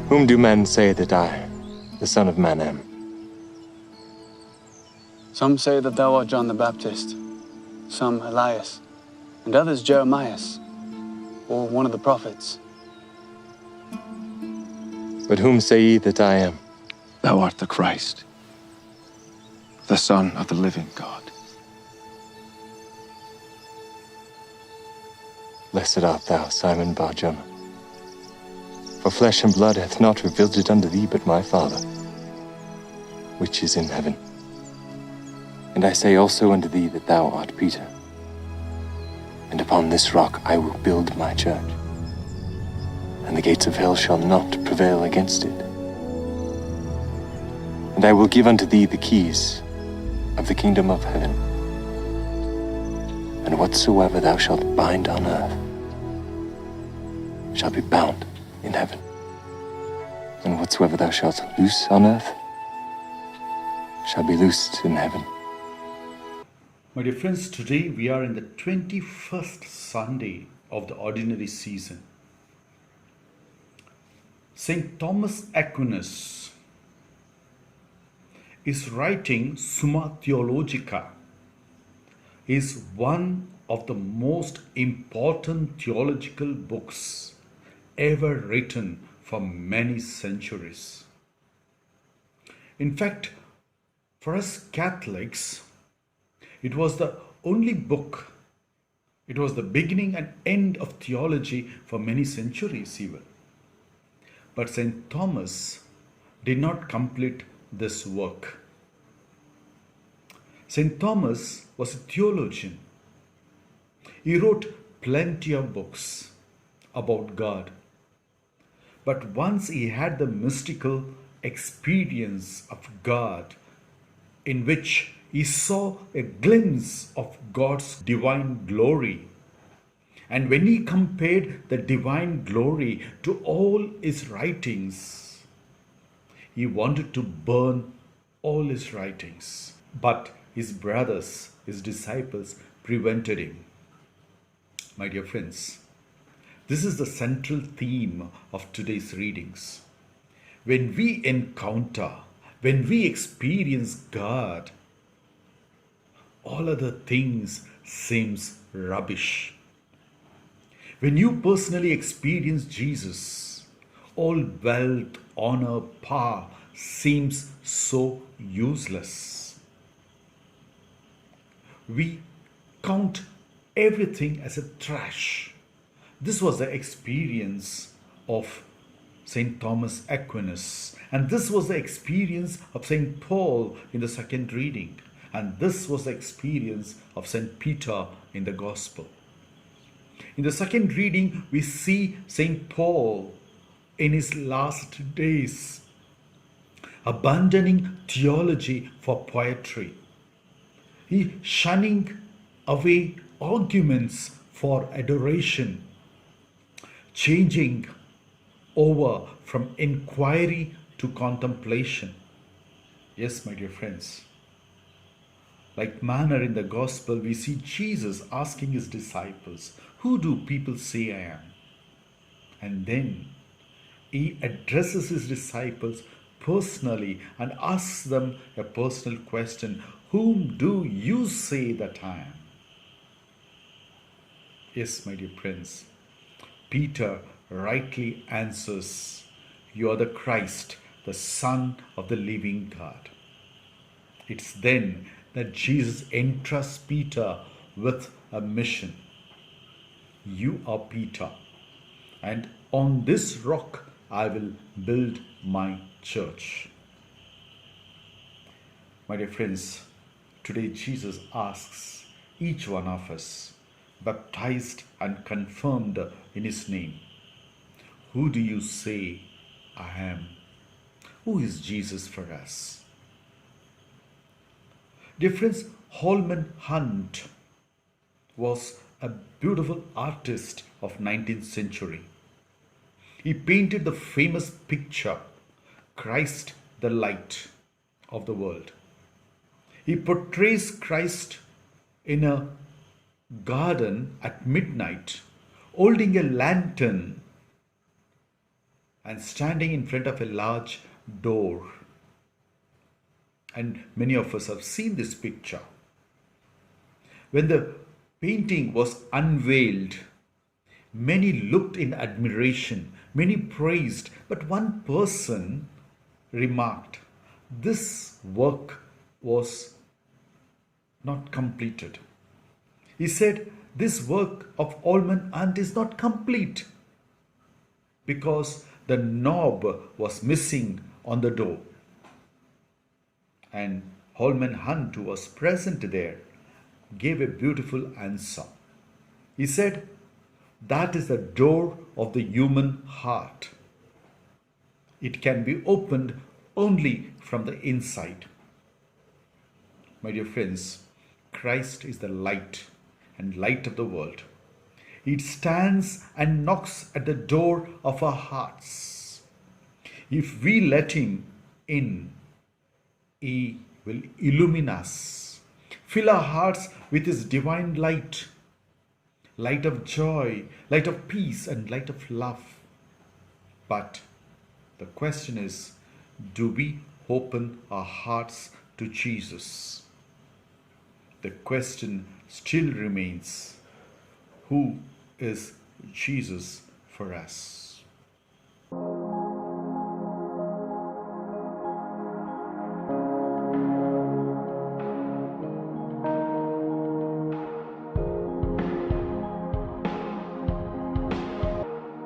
Whom do men say that I, the Son of Man, am? Some say that thou art John the Baptist, some Elias, and others Jeremias, or one of the prophets. But whom say ye that I am? Thou art the Christ, the Son of the living God. Blessed art thou, Simon Bar-Jonah. For flesh and blood hath not revealed it unto thee, but my Father, which is in heaven. And I say also unto thee that thou art Peter, and upon this rock I will build my church, and the gates of hell shall not prevail against it. And I will give unto thee the keys of the kingdom of heaven. And whatsoever thou shalt bind on earth shall be bound in heaven. And whatsoever thou shalt loose on earth shall be loosed in heaven. My dear friends, today we are in the 21st Sunday of the ordinary season. St. Thomas Aquinas is writing Summa Theologica, is one of the most important theological books ever written for many centuries. In fact, for us Catholics, it was the only book, it was the beginning and end of theology for many centuries even. But St. Thomas did not complete this work. St. Thomas was a theologian. He wrote plenty of books about God. But once he had the mystical experience of God, in which he saw a glimpse of God's divine glory. And when he compared the divine glory to all his writings, he wanted to burn all his writings. But his brothers, his disciples, prevented him. My dear friends, this is the central theme of today's readings. When we encounter, when we experience God, all other things seems rubbish. When you personally experience Jesus, all wealth, honor, power seems so useless. We count everything as a trash. This was the experience of St. Thomas Aquinas, and this was the experience of St. Paul in the second reading. And this was the experience of St. Peter in the Gospel. In the second reading, we see St. Paul in his last days, abandoning theology for poetry. He shunning away arguments for adoration, changing over from inquiry to contemplation. Yes, my dear friends. Like manner in the Gospel, we see Jesus asking his disciples, "Who do people say I am?" And then he addresses his disciples personally and asks them a personal question, "Whom do you say that I am?" Yes, my dear friends, Peter rightly answers, "You are the Christ, the Son of the living God." It's then that Jesus entrusts Peter with a mission. You are Peter, and on this rock I will build my church. My dear friends, today Jesus asks each one of us, baptized and confirmed in his name, who do you say I am? Who is Jesus for us? Dear friends, Holman Hunt was a beautiful artist of 19th century. He painted the famous picture, Christ the Light of the World. He portrays Christ in a garden at midnight, holding a lantern and standing in front of a large door. And many of us have seen this picture. When the painting was unveiled, many looked in admiration, many praised, but one person remarked, this work was not completed. He said, this work of Holman Hunt is not complete because the knob was missing on the door. And Holman Hunt, who was present there, gave a beautiful answer. He said, that is the door of the human heart. It can be opened only from the inside. My dear friends, Christ is the light and light of the world. It stands and knocks at the door of our hearts. If we let him in, he will illumine us, fill our hearts with his divine light, light of joy, light of peace, and light of love. But the question is, do we open our hearts to Jesus? The question still remains, who is Jesus for us?